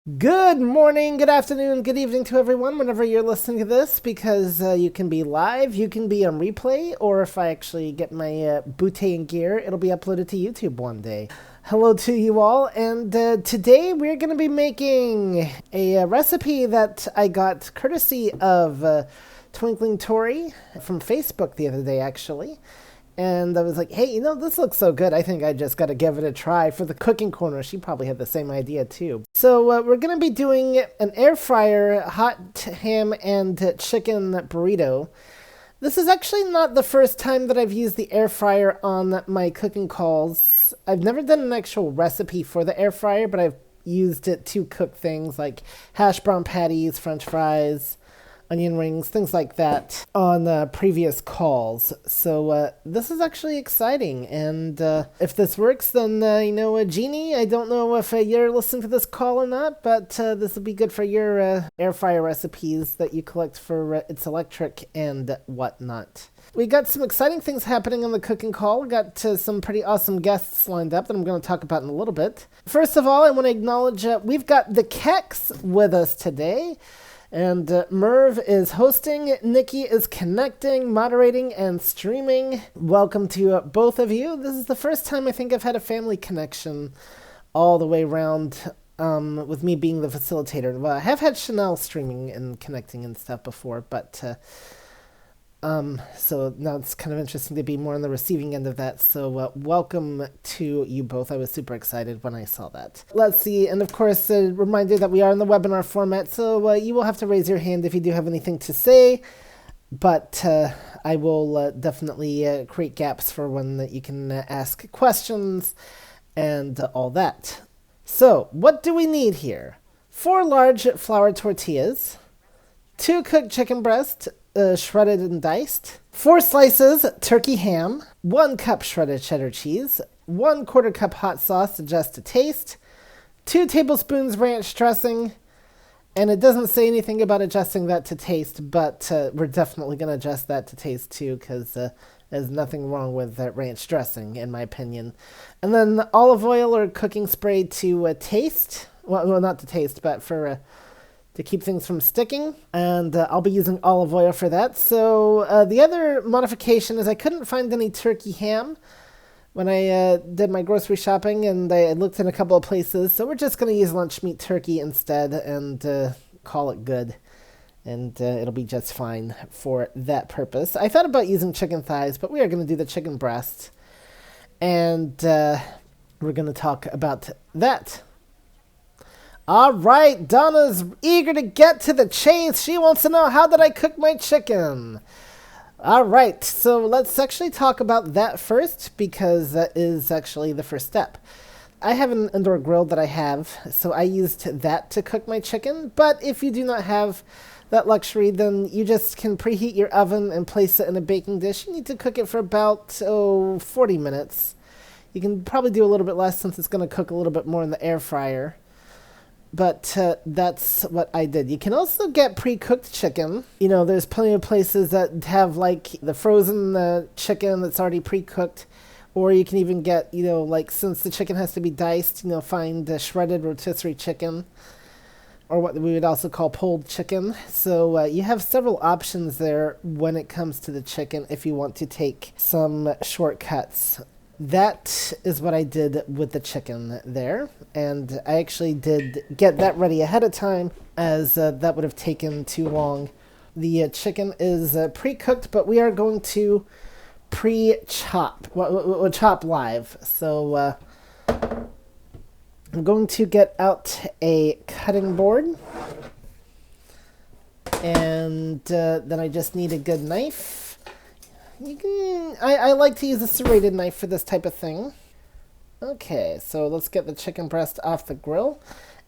Good morning, good afternoon, good evening to everyone whenever you're listening to this, because you can be live, you can be on replay, or if I actually get my bootay in gear, it'll be uploaded to YouTube one day. Hello to you all, and today we're going to be making a recipe that I got courtesy of Twinkling Tori from Facebook the other day, actually. And I was like, hey, this looks so good. I think I just got to give it a try for the cooking corner. She probably had the same idea too. So we're going to be doing an air fryer hot ham and chicken burrito. This is actually not the first time that I've used the air fryer on my cooking calls. I've never done an actual recipe for the air fryer, but I've used it to cook things like hash brown patties, french fries, onion rings, things like that on previous calls. So this is actually exciting. And if this works, then, Jeannie, I don't know if you're listening to this call or not, but this will be good for your air fryer recipes that you collect for It's Electric and whatnot. We got some exciting things happening on the cooking call. We got some pretty awesome guests lined up that I'm going to talk about in a little bit. First of all, I want to acknowledge we've got the Kex with us today. And Merv is hosting, Nikki is connecting, moderating, and streaming. Welcome to both of you. This is the first time I think I've had a family connection all the way around with me being the facilitator. Well, I have had Chanel streaming and connecting and stuff before, but so now it's kind of interesting to be more on the receiving end of that. So welcome to you both. I was super excited when I saw that. Let's see. And of course, a reminder that we are in the webinar format. So you will have to raise your hand if you do have anything to say. But I will definitely create gaps for when you can ask questions and all that. So what do we need here? 4 large flour tortillas, 2 cooked chicken breasts, shredded and diced, 4 slices turkey ham, 1 cup shredded cheddar cheese, 1/4 cup hot sauce adjust to taste, 2 tablespoons ranch dressing, and it doesn't say anything about adjusting that to taste, but we're definitely going to adjust that to taste too, because there's nothing wrong with ranch dressing, in my opinion. And then olive oil or cooking spray to taste, well, not to taste, but for to keep things from sticking, and I'll be using olive oil for that. So the other modification is I couldn't find any turkey ham when I did my grocery shopping, and I looked in a couple of places, so we're just going to use lunch meat turkey instead and call it good, and it'll be just fine for that purpose. I thought about using chicken thighs, but we are going to do the chicken breast, and we're going to talk about that. All right, Donna's eager to get to the chase. She wants to know, how did I cook my chicken? All right, so let's actually talk about that first, because that is actually the first step. I have an indoor grill that I have, so I used that to cook my chicken. But if you do not have that luxury, then you just can preheat your oven and place it in a baking dish. You need to cook it for about 40 minutes. You can probably do a little bit less since it's going to cook a little bit more in the air fryer. But that's what I did. You can also get pre-cooked chicken. There's plenty of places that have like the frozen chicken that's already pre-cooked. Or you can even get, like since the chicken has to be diced, find shredded rotisserie chicken. Or what we would also call pulled chicken. So you have several options there when it comes to the chicken if you want to take some shortcuts. That is what I did with the chicken there, and I actually did get that ready ahead of time, as that would have taken too long. The chicken is pre-cooked, but we are going to pre-chop, we'll chop live. So I'm going to get out a cutting board, and then I just need a good knife. I like to use a serrated knife for this type of thing. Okay, so let's get the chicken breast off the grill.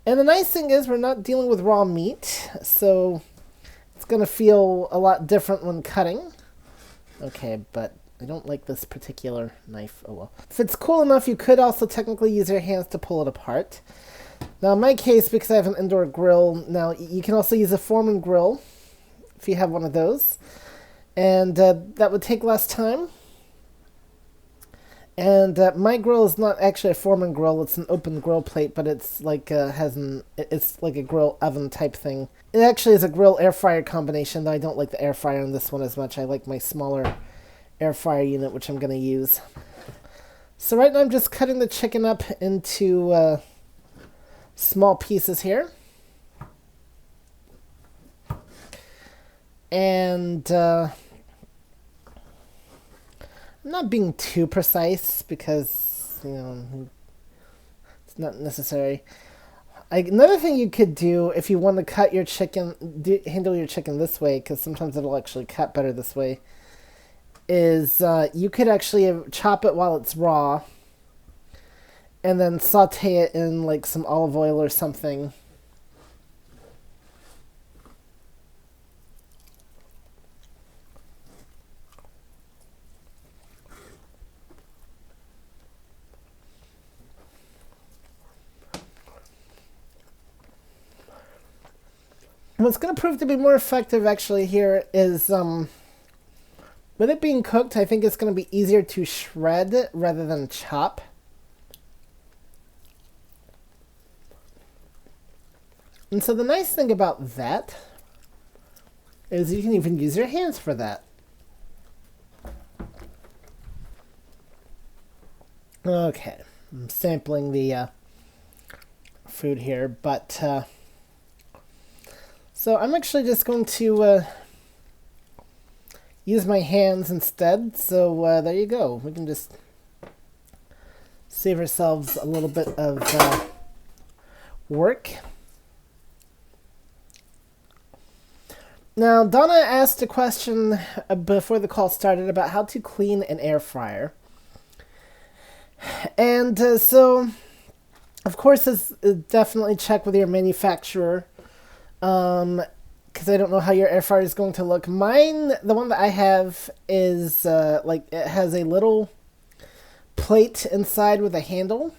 And the nice thing is we're not dealing with raw meat, so it's going to feel a lot different when cutting. Okay, but I don't like this particular knife. Oh well. If it's cool enough, you could also technically use your hands to pull it apart. Now in my case, because I have an indoor grill, now you can also use a Foreman grill if you have one of those. And that would take less time. And my grill is not actually a Foreman grill; it's an open grill plate, but it's like it's like a grill oven type thing. It actually is a grill air fryer combination, though I don't like the air fryer on this one as much. I like my smaller air fryer unit, which I'm going to use. So right now I'm just cutting the chicken up into small pieces here. And I'm not being too precise because, it's not necessary. Another thing you could do if you want to cut your chicken, handle your chicken this way, because sometimes it'll actually cut better this way, is you could actually chop it while it's raw and then saute it in like some olive oil or something. What's going to prove to be more effective actually here is with it being cooked, I think it's going to be easier to shred rather than chop. And so the nice thing about that is you can even use your hands for that. Okay, I'm sampling the food here, but so I'm actually just going to use my hands instead. So there you go. We can just save ourselves a little bit of work. Now, Donna asked a question before the call started about how to clean an air fryer. And so, of course, this definitely check with your manufacturer. Because I don't know how your air fryer is going to look. Mine, the one that I have, is like it has a little plate inside with a handle.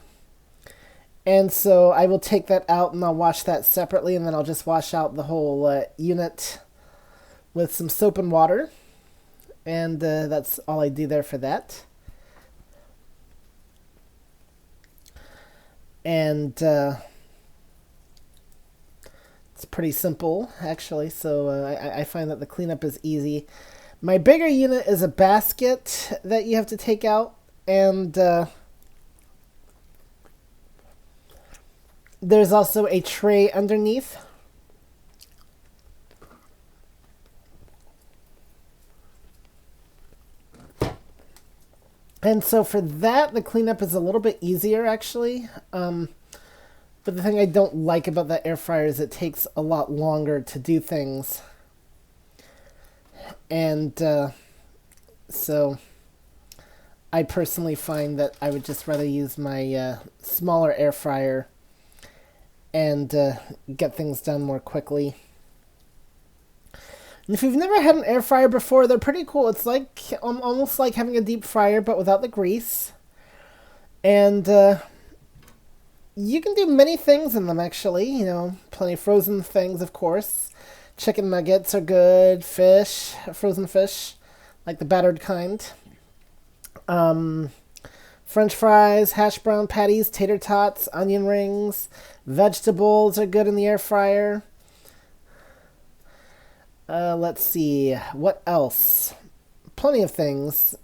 And so I will take that out and I'll wash that separately, and then I'll just wash out the whole unit with some soap and water. And that's all I do there for that. And it's pretty simple, actually, so I find that the cleanup is easy. My bigger unit is a basket that you have to take out, and there's also a tray underneath. And so for that, the cleanup is a little bit easier, actually. But the thing I don't like about that air fryer is it takes a lot longer to do things. And so I personally find that I would just rather use my smaller air fryer and get things done more quickly. And if you've never had an air fryer before, they're pretty cool. It's like almost like having a deep fryer, but without the grease. And you can do many things in them, actually. Plenty of frozen things, of course. Chicken nuggets are good. Fish, frozen fish, like the battered kind. French fries, hash brown patties, tater tots, onion rings. Vegetables are good in the air fryer. Let's see. What else? Plenty of things.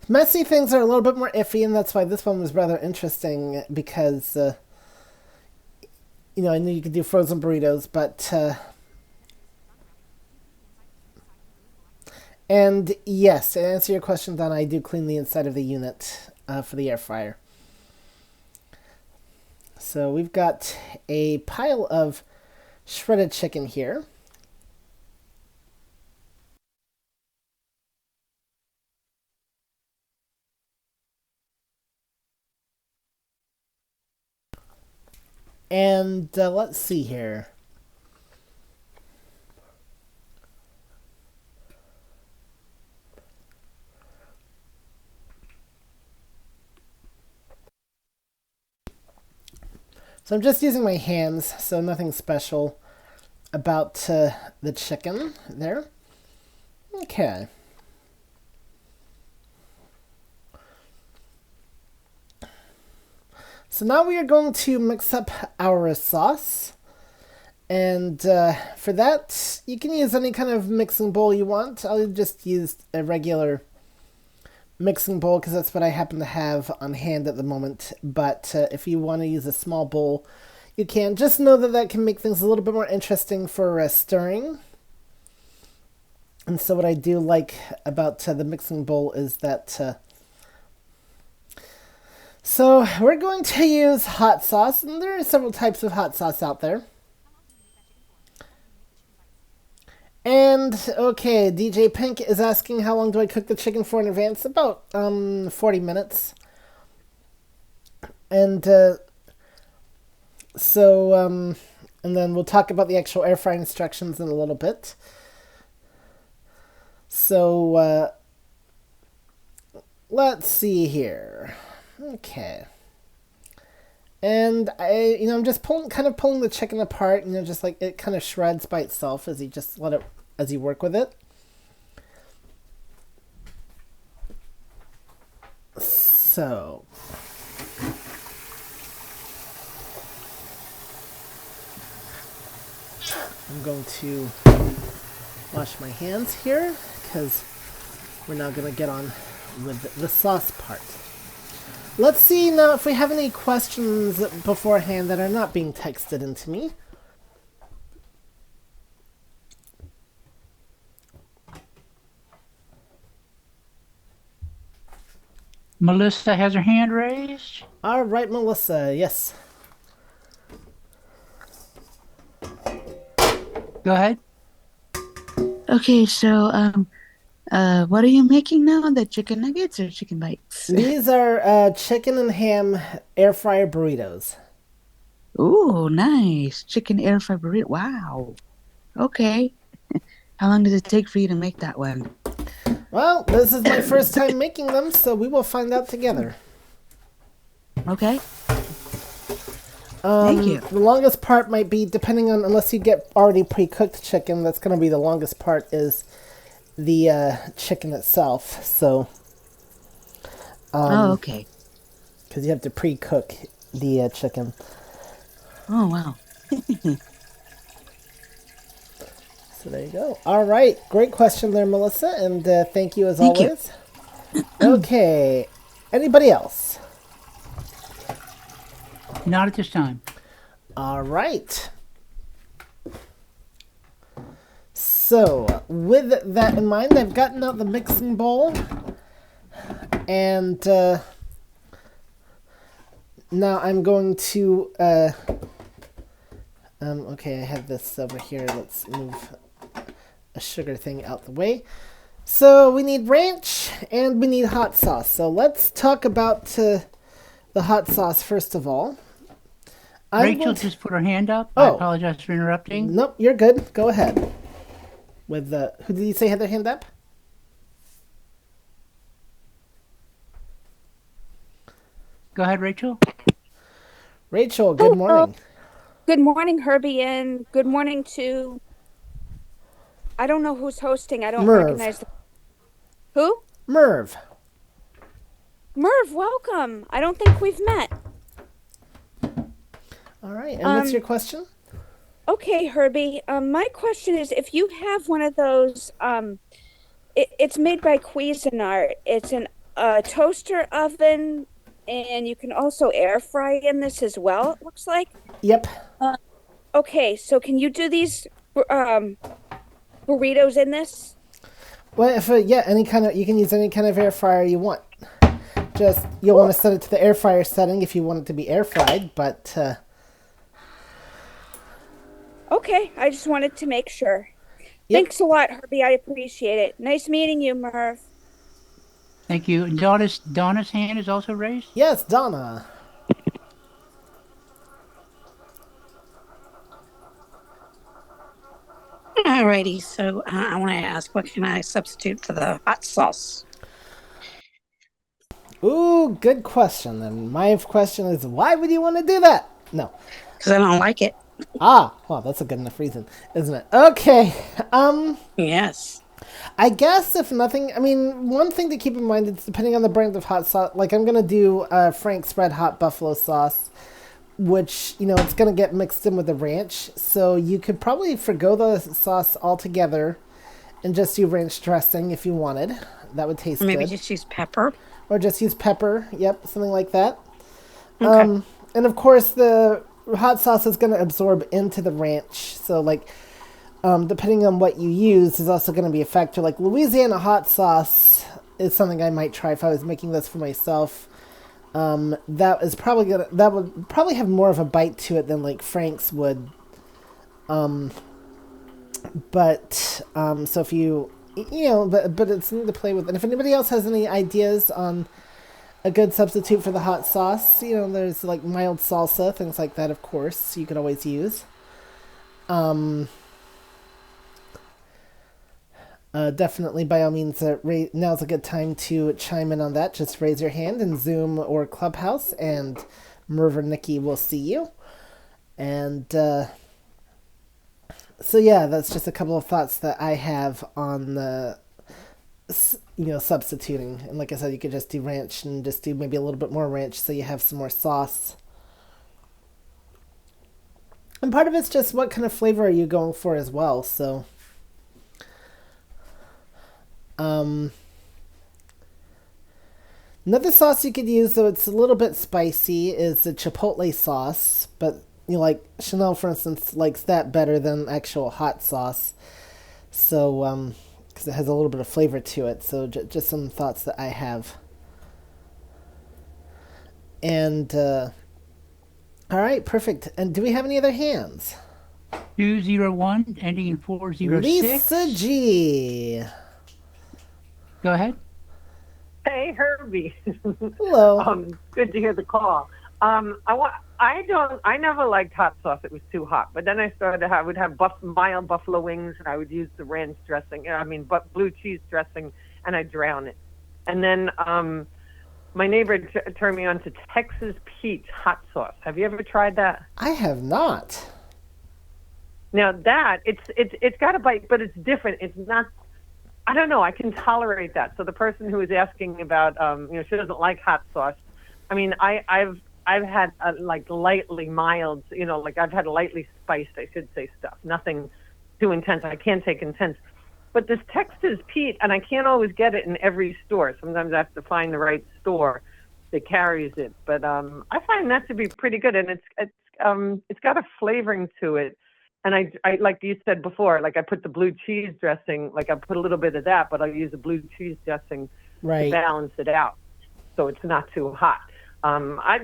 Messy things are a little bit more iffy, and that's why this one was rather interesting, because, I knew you could do frozen burritos, but, and yes, to answer your question, Donna, I do clean the inside of the unit for the air fryer. So we've got a pile of shredded chicken here. And let's see here. So I'm just using my hands, so nothing special about the chicken there. Okay. So now we are going to mix up our sauce. And for that, you can use any kind of mixing bowl you want. I'll just use a regular mixing bowl because that's what I happen to have on hand at the moment. But if you want to use a small bowl, you can. Just know that that can make things a little bit more interesting for stirring. And so what I do like about the mixing bowl is that... so we're going to use hot sauce, and there are several types of hot sauce out there. And, okay, DJ Pink is asking how long do I cook the chicken for in advance? About 40 minutes. And and then we'll talk about the actual air fry instructions in a little bit. So, let's see here. Okay. And I'm just kind of pulling the chicken apart, just like it kind of shreds by itself as you just as you work with it. So, I'm going to wash my hands here because we're now going to get on with the sauce part. Let's see now if we have any questions beforehand that are not being texted into me. Melissa has her hand raised. All right, Melissa, yes. Go ahead. Okay, so what are you making now? The chicken nuggets or chicken bites? These are chicken and ham air fryer burritos. Ooh, nice. Chicken air fry burrito. Wow. Okay. How long does it take for you to make that one? Well, this is my first time making them, so we will find out together. Okay. Thank you. The longest part might be, depending on, unless you get already pre-cooked chicken, that's going to be the longest part is the chicken itself. So, okay. Because you have to pre-cook the chicken. Oh, wow. So there you go. All right. Great question there, Melissa. And thank you as Thank always. Okay. Anybody else? Not at this time. All right. So, with that in mind, I've gotten out the mixing bowl. And now I'm going to... okay, I have this over here. Let's move a sugar thing out the way. So we need ranch and we need hot sauce. So let's talk about the hot sauce first of all. Rachel just put her hand up. Oh. I apologize for interrupting. Nope, you're good. Go ahead. With who did you say had their hand up? Go ahead, Rachel. Rachel, good morning. Good morning, Herbie, and good morning to... I don't know who's hosting. I don't Merv. recognize the... Who? Merv. Merv, welcome. I don't think we've met. All right, and what's your question? Okay, Herbie. My question is, if you have one of those, it's made by Cuisinart. It's a toaster oven, and you can also air fry in this as well, it looks like. Yep. Okay, so can you do these burritos in this? Well, if any kind of, you can use any kind of air fryer you want. Just you'll want to set it to the air fryer setting if you want it to be air fried, but. Okay, I just wanted to make sure. Yep. Thanks a lot, Herbie. I appreciate it. Nice meeting you, Merv. Thank you. Donna's hand is also raised. Yes, Donna. Alrighty, so I want to ask, what can I substitute for the hot sauce? Ooh, good question. And my question is, why would you want to do that? No. Because I don't like it. Well, that's a good enough reason, isn't it? Okay. Yes. I guess if nothing, I mean, one thing to keep in mind is depending on the brand of hot sauce. Like I'm gonna do Frank's Red Hot Buffalo sauce, which it's gonna get mixed in with the ranch. So you could probably forgo the sauce altogether and just do ranch dressing if you wanted. That would taste Maybe good. just use pepper. Or just use pepper. Yep, something like that. Okay. And of course, the hot sauce is going to absorb into the ranch. So, like, depending on what you use, is also going to be a factor. Like, Louisiana hot sauce is something I might try if I was making this for myself. That would probably have more of a bite to it than like Frank's would. So if but it's something to play with. And if anybody else has any ideas on a good substitute for the hot sauce, there's like mild salsa, things like that, of course, you could always use. Definitely, by all means, now's a good time to chime in on that. Just raise your hand in Zoom or Clubhouse, and Merv or Nikki will see you. And so yeah, that's just a couple of thoughts that I have on the substituting. And like I said, you could just do ranch and just do maybe a little bit more ranch so you have some more sauce. And part of it's just what kind of flavor are you going for as well. So another sauce you could use, though it's a little bit spicy, is the chipotle sauce. But like Chanel, for instance, likes that better than actual hot sauce. So, because it has a little bit of flavor to it. So, just some thoughts that I have. And, all right, perfect. And do we have any other hands? 201 ending in 406. Lisa G. Go ahead. Hey, Herbie. Hello. Good to hear the call. I never liked hot sauce. It was too hot. But then I would have mild buffalo wings, and I would use the ranch dressing. Blue cheese dressing, and I'd drown it. And then my neighbor turned me on to Texas Pete hot sauce. Have you ever tried that? I have not. Now that it's got a bite, but it's different. It's not. I don't know. I can tolerate that. So the person who was asking about, she doesn't like hot sauce. I mean, I've had like lightly mild, like I've had lightly spiced, I should say, stuff. Nothing too intense. I can't take intense. But this Texas Pete, and I can't always get it in every store. Sometimes I have to find the right store that carries it. But I find that to be pretty good, and it's got a flavoring to it. And I like you said before, like I put the blue cheese dressing, like I put a little bit of that, but I'll use the blue cheese dressing to balance it out, so it's not too hot. I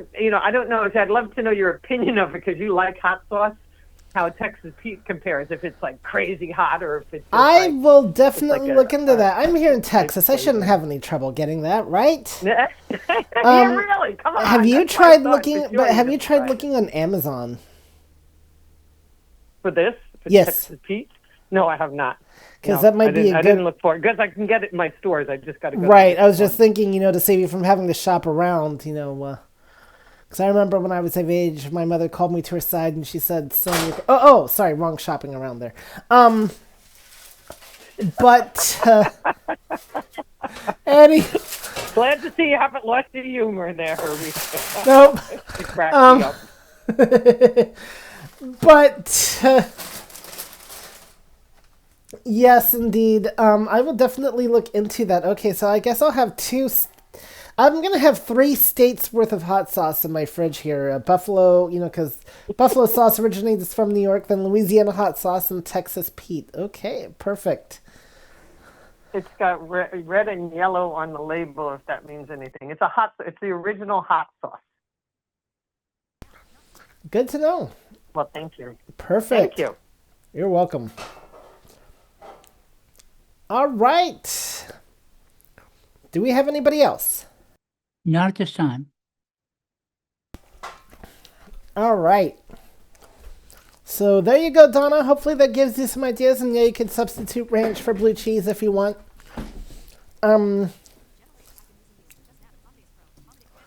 don't know. I'd love to know your opinion of it because you like hot sauce. How Texas Pete compares, if it's like crazy hot or if it's. I will definitely look into that. I'm here in Texas. I shouldn't have any trouble getting that, right? Yeah, really. Come on. Have you tried looking? But have you tried looking on Amazon? For this? Yes. Texas Pete? No, I have not. Because that might be a good... I didn't look for it. Because I can get it in my stores. I just got to go. Right. I was just thinking, to save you from having to shop around, because I remember when I was of age, my mother called me to her side and she said, son, sorry, wrong shopping around there. Annie... Glad to see you haven't lost your humor there, Herbie. Nope. It cracked me up. But yes, indeed. I will definitely look into that. Okay, so I guess I'll have I'm gonna have 3 states worth of hot sauce in my fridge here. Buffalo, because buffalo sauce originates from New York, then Louisiana hot sauce, and Texas Pete. Okay, perfect. It's got red and yellow on the label, if that means anything. It's the original hot sauce. Good to know. Well, thank you. Perfect. Thank you. You're welcome. All right. Do we have anybody else? Not at this time. All right. So there you go, Donna. Hopefully that gives you some ideas, and yeah, you can substitute ranch for blue cheese if you want.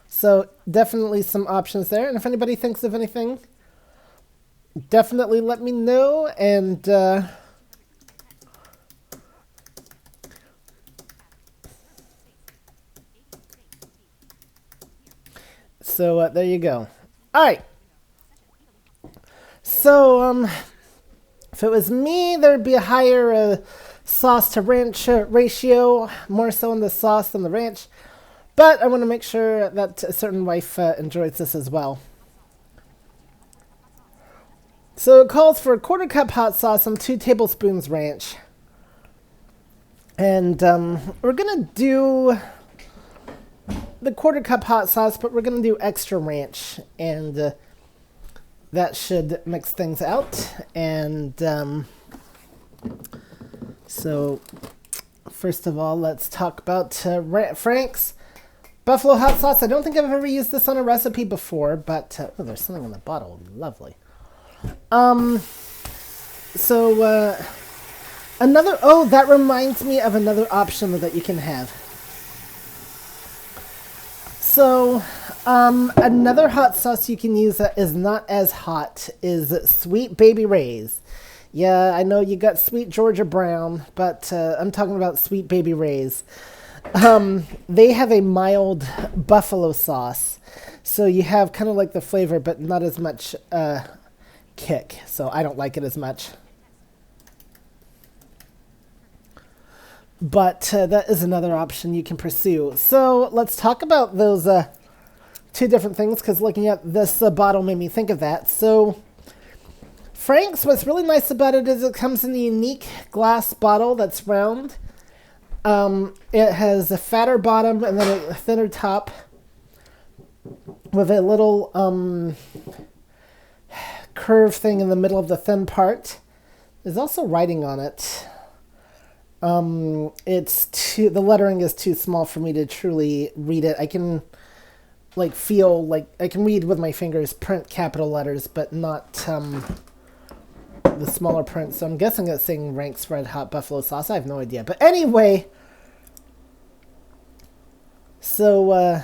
So definitely some options there. And if anybody thinks of anything, definitely let me know. And So there you go. All right. So if it was me, there'd be a higher sauce to ranch ratio, more so in the sauce than the ranch. But I want to make sure that a certain wife enjoys this as well. So it calls for a quarter cup hot sauce and 2 tablespoons ranch. And we're going to do the quarter cup hot sauce, but we're going to do extra ranch. And that should mix things out. And so first of all, let's talk about Frank's Buffalo hot sauce. I don't think I've ever used this on a recipe before, but oh, there's something in the bottle. Lovely. Another, oh, that reminds me of another option that you can have. So, another hot sauce you can use that is not as hot is Sweet Baby Ray's. Yeah, I know you got Sweet Georgia Brown, but I'm talking about Sweet Baby Ray's. They have a mild buffalo sauce. So you have kind of like the flavor, but not as much kick. So I don't like it as much. But that is another option you can pursue. So let's talk about those 2 different things, because looking at this bottle made me think of that. So Frank's, what's really nice about it is it comes in a unique glass bottle that's round. It has a fatter bottom and then a thinner top with a little curve thing in the middle of the thin part. There's also writing on it. The lettering is too small for me to truly read it. I can feel like I can read with my fingers print capital letters, but not the smaller print. So I'm guessing it's saying Frank's Red Hot Buffalo Sauce. I have no idea. But anyway, so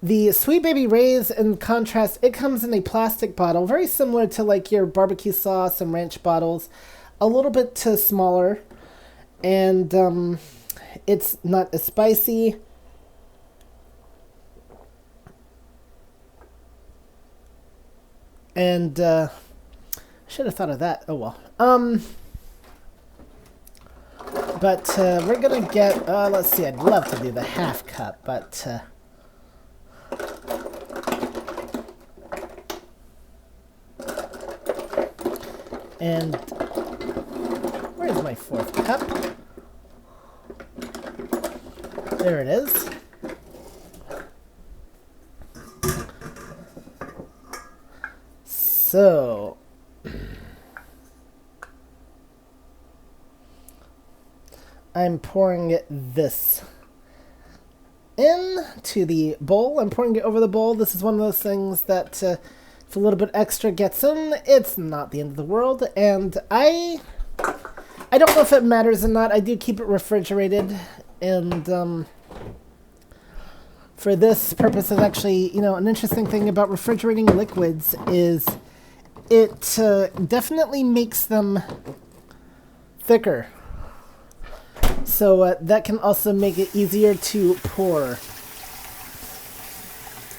the Sweet Baby Ray's, in contrast, it comes in a plastic bottle, very similar to like your barbecue sauce and ranch bottles, a little bit smaller. And it's not as spicy. And I should have thought of that. Oh well. But we're gonna get. Let's see. I'd love to do the half cup, but and where's my 4th cup? There it is. So I'm pouring this into the bowl. I'm pouring it over the bowl. This is one of those things that if a little bit extra gets in, it's not the end of the world. And I don't know if it matters or not. I do keep it refrigerated. And for this purpose, is actually, an interesting thing about refrigerating liquids is it definitely makes them thicker. So that can also make it easier to pour.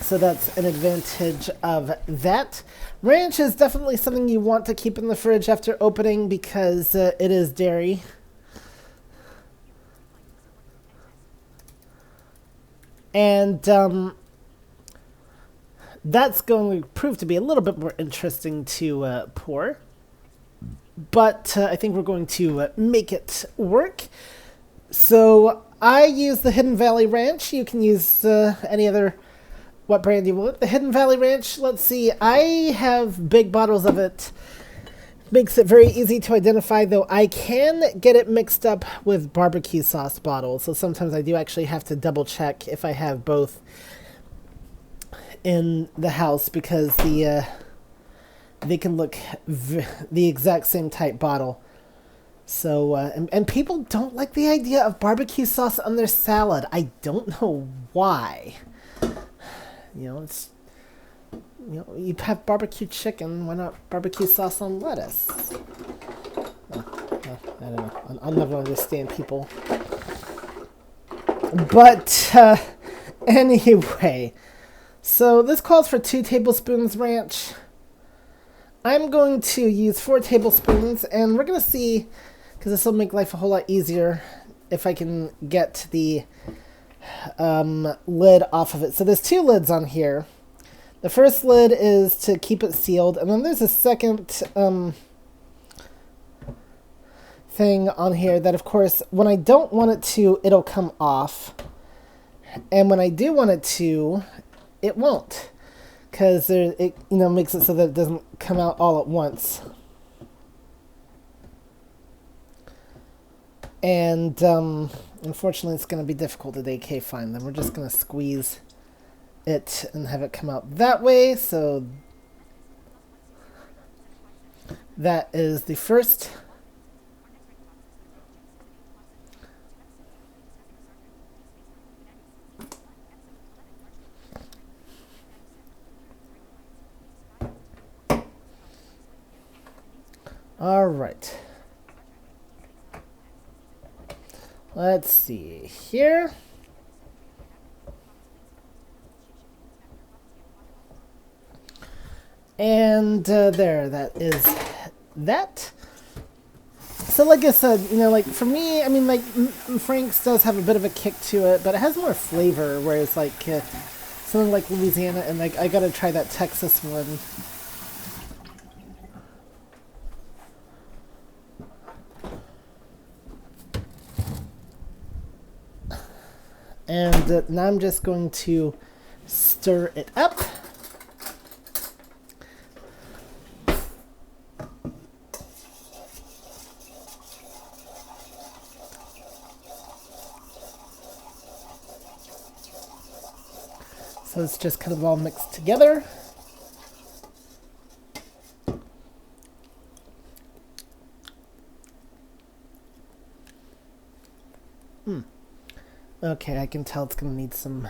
So that's an advantage of that. Ranch is definitely something you want to keep in the fridge after opening because it is dairy. And that's going to prove to be a little bit more interesting to pour. But I think we're going to make it work. So I use the Hidden Valley Ranch. You can use any other, what brand you want. The Hidden Valley Ranch, let's see. I have big bottles of it. Makes it very easy to identify, though I can get it mixed up with barbecue sauce bottles. So sometimes I do actually have to double check if I have both in the house because they can look the exact same type bottle. So, and people don't like the idea of barbecue sauce on their salad. I don't know why. It's... you have barbecue chicken, why not barbecue sauce on lettuce? I don't know. I'll never understand people. But, anyway. So this calls for 2 tablespoons ranch. I'm going to use 4 tablespoons, and we're going to see, because this will make life a whole lot easier, if I can get the lid off of it. So there's 2 lids on here. The first lid is to keep it sealed, and then there's a second thing on here that, of course, when I don't want it to, it'll come off. And when I do want it to, it won't. Because it makes it so that it doesn't come out all at once. And unfortunately, it's going to be difficult today. Okay, fine. Then we're just going to squeeze it and have it come out that way. So that is the first. All right. Let's see here. And there, that is that. So like I said, like for me, I mean, like Frank's does have a bit of a kick to it, but it has more flavor, whereas like something like Louisiana, and like I gotta try that Texas one. And now I'm just going to stir it up. So it's just kind of all mixed together. Okay, I can tell it's going to need some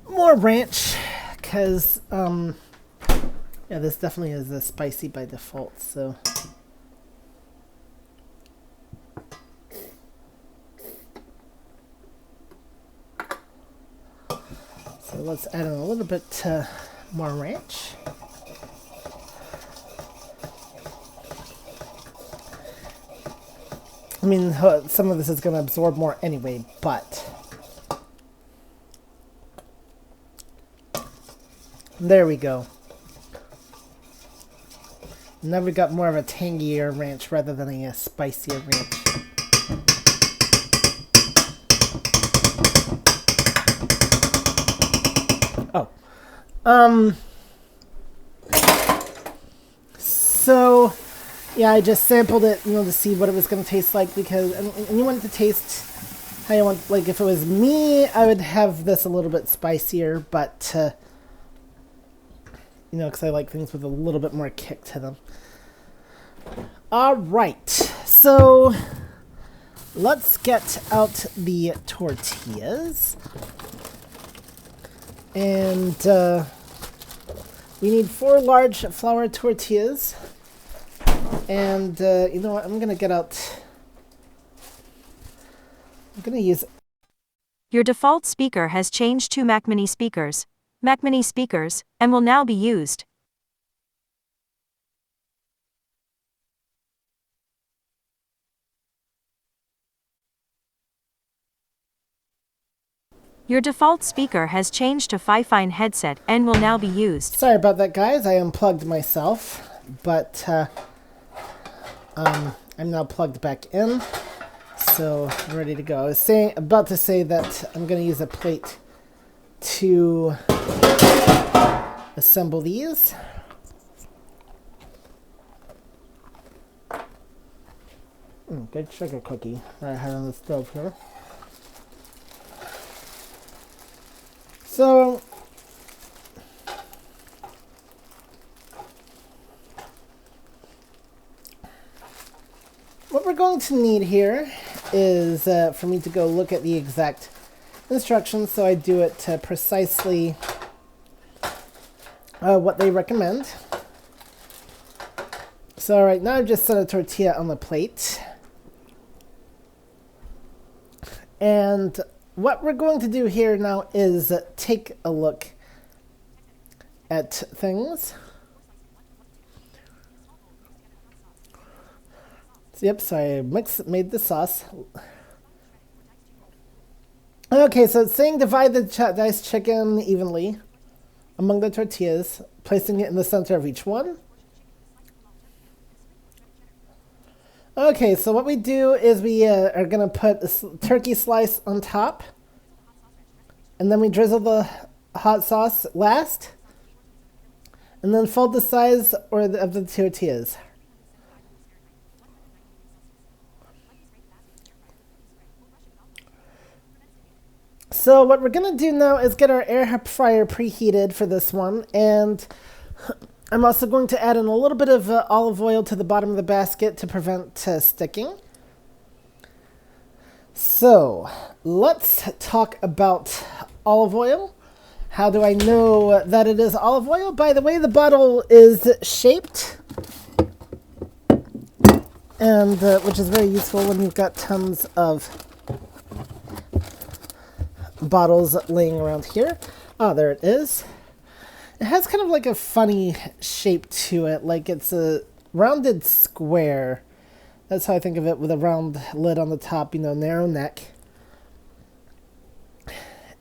more ranch, because, yeah, this definitely is a spicy by default, so. So let's add in a little bit more ranch. I mean, some of this is going to absorb more anyway, but there we go. Now we got more of a tangier ranch rather than a spicier ranch. Oh. So yeah, I just sampled it, to see what it was going to taste like, because, and you want it to taste how you want, like, if it was me, I would have this a little bit spicier, but, because I like things with a little bit more kick to them. Alright, so, let's get out the tortillas, and, we need 4 large flour tortillas. And, you know what, I'm going to get out, I'm going to use... Your default speaker has changed to Mac Mini speakers, and will now be used. Your default speaker has changed to Fi-Fine headset and will now be used. Sorry about that, guys, I unplugged myself, but, I'm now plugged back in, so I'm ready to go. I was about to say that I'm going to use a plate to assemble these. Good sugar cookie that I had on the stove here. So, what we're going to need here is for me to go look at the exact instructions, so I do it precisely what they recommend. So right now I've just set a tortilla on the plate, and what we're going to do here now is take a look at things. Yep, so I made the sauce. Okay, so it's saying divide the diced chicken evenly among the tortillas, placing it in the center of each one. Okay, so what we do is we are going to put a turkey slice on top, and then we drizzle the hot sauce last, and then fold the sides of the tortillas. So what we're going to do now is get our air fryer preheated for this one, and I'm also going to add in a little bit of olive oil to the bottom of the basket to prevent sticking. So let's talk about olive oil. How do I know that it is olive oil? By the way the bottle is shaped, and which is very useful when you've got tons of bottles laying around here. Oh, there it is. It has kind of like a funny shape to it, like it's a rounded square. That's how I think of it, with a round lid on the top, narrow neck.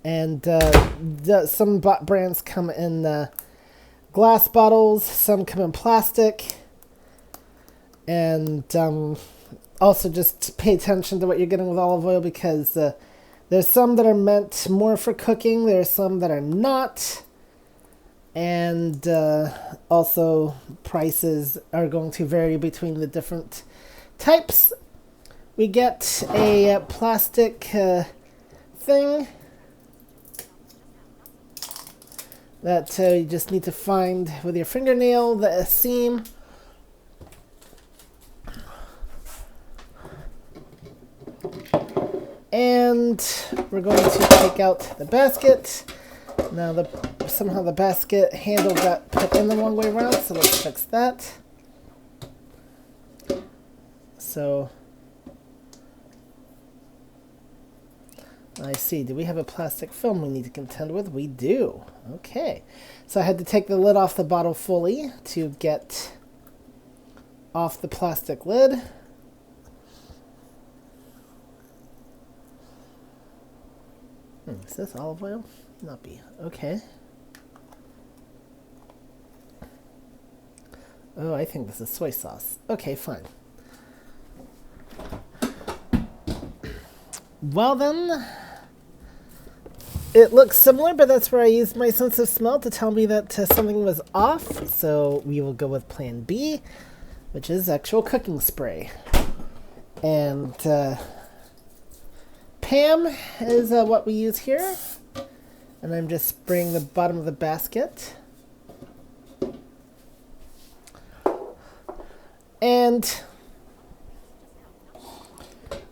And some brands come in glass bottles, some come in plastic. And also just pay attention to what you're getting with olive oil, because there's some that are meant more for cooking, there's some that are not. And also prices are going to vary between the different types. We get a plastic thing that you just need to find with your fingernail, the seam. And we're going to take out the basket. Now somehow the basket handle got put in the wrong way around, so let's fix that. So I see. Do we have a plastic film we need to contend with? We do. Okay. So I had to take the lid off the bottle fully to get off the plastic lid. Is this olive oil? Not be. Okay. Oh, I think this is soy sauce. Okay, fine. Well then, it looks similar, but that's where I used my sense of smell to tell me that something was off. So we will go with plan B, which is actual cooking spray. And Pam is what we use here. And I'm just spraying the bottom of the basket. And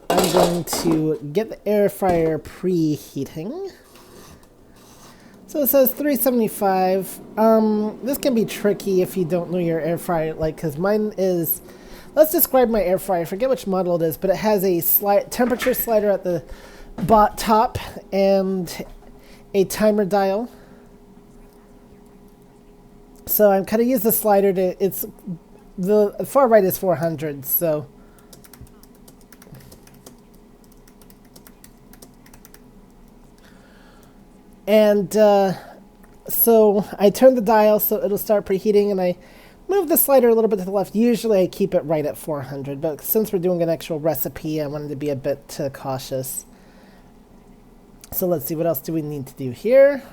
I'm going to get the air fryer preheating. So it says 375. This can be tricky if you don't know your air fryer, because mine is. Let's describe my air fryer. I forget which model it is, but it has a temperature slider at the top and a timer dial. So I'm kind of use the slider to. The far right is 400. So. And so I turn the dial so it'll start preheating, and I move the slider a little bit to the left. Usually I keep it right at 400, but since we're doing an actual recipe, I wanted to be a bit cautious. So let's see, what else do we need to do here?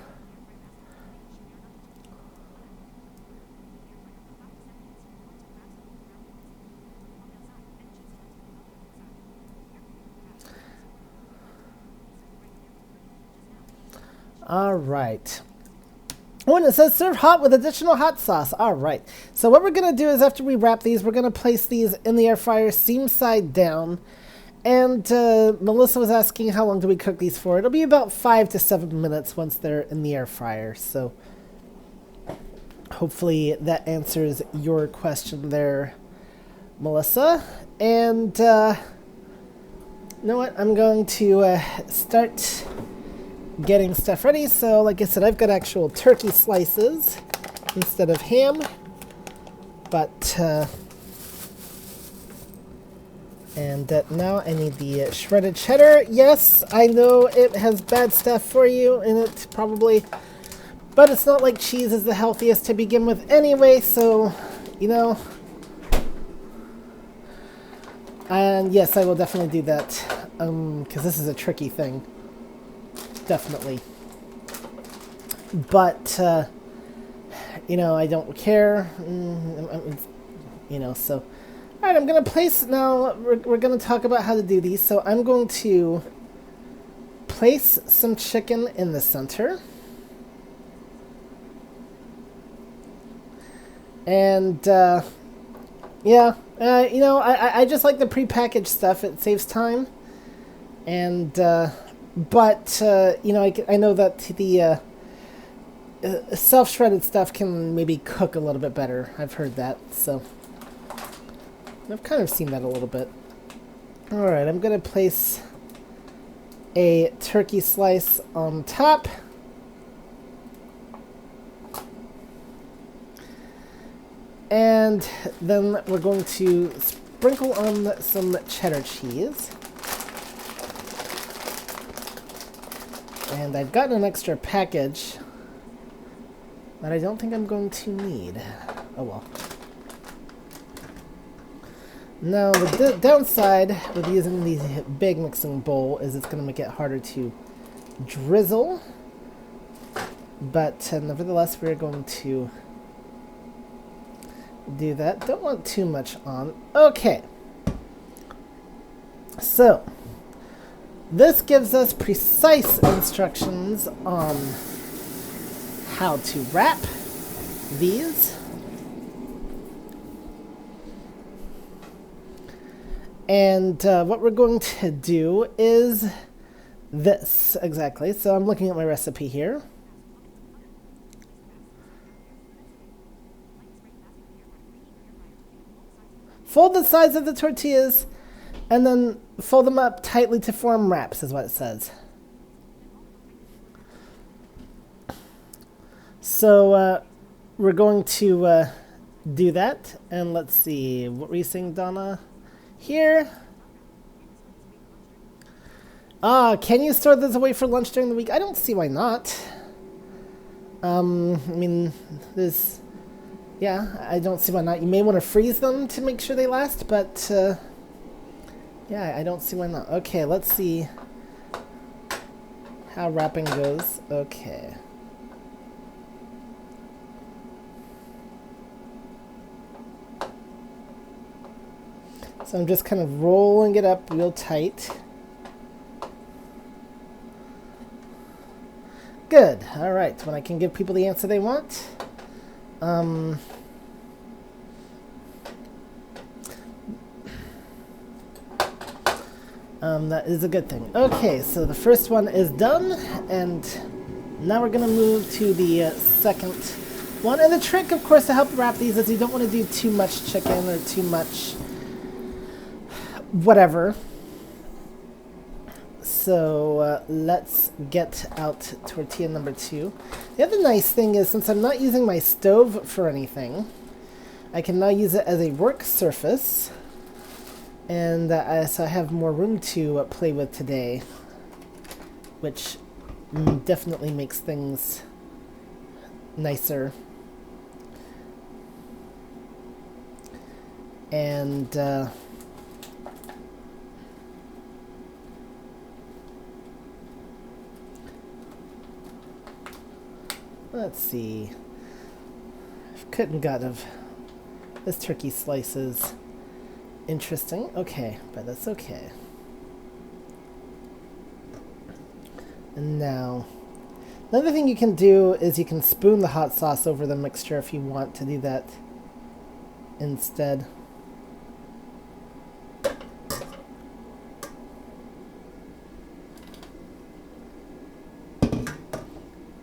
All right. Oh, and it says serve hot with additional hot sauce. All right. So what we're going to do is after we wrap these, we're going to place these in the air fryer seam side down. And Melissa was asking how long do we cook these for. It'll be about 5 to 7 minutes once they're in the air fryer. So hopefully that answers your question there, Melissa. And You know what? I'm going to start getting stuff ready. So, like I said, I've got actual turkey slices instead of ham. But, and now I need the shredded cheddar. Yes, I know it has bad stuff for you in it, probably. But it's not like cheese is the healthiest to begin with anyway, so, you know. And yes, I will definitely do that, because this is a tricky thing. Definitely. But, you know, I don't care. You know, so. Alright, I'm going to place, now, we're going to talk about how to do these. So I'm going to place some chicken in the center. And, yeah, you know, I just like the prepackaged stuff. It saves time. And, but, you know, I know that the self-shredded stuff can maybe cook a little bit better. I've heard that, so I've kind of seen that a little bit. Alright, I'm going to place a turkey slice on top. And then we're going to sprinkle on some cheddar cheese. And I've gotten an extra package that I don't think I'm going to need. Oh well. Now, the downside with using the big mixing bowl is it's going to make it harder to drizzle. But nevertheless, we're going to do that. Don't want too much on. Okay. So, this gives us precise instructions on how to wrap these. And what we're going to do is this, exactly. So I'm looking at my recipe here. Fold the sides of the tortillas and then fold them up tightly to form wraps, is what it says. So we're going to do that. And let's see, what were you saying, Donna? Here. Can you store those away for lunch during the week? I don't see why not. I mean, this... Yeah, I don't see why not. You may want to freeze them to make sure they last, but, yeah, I don't see why not. Okay, let's see how wrapping goes. Okay. So I'm just kind of rolling it up real tight. Good. All right. When I can give people the answer they want. That is a good thing. Okay, so the first one is done, and now we're going to move to the second one. And the trick, of course, to help wrap these is you don't want to do too much chicken or too much whatever. So let's get out tortilla number 2. The other nice thing is, since I'm not using my stove for anything, I can now use it as a work surface. And so I have more room to play with today, which definitely makes things nicer. And let's see. Couldn't got of this turkey slices. Interesting. Okay, but that's okay. And now, another thing you can do is you can spoon the hot sauce over the mixture if you want to do that instead.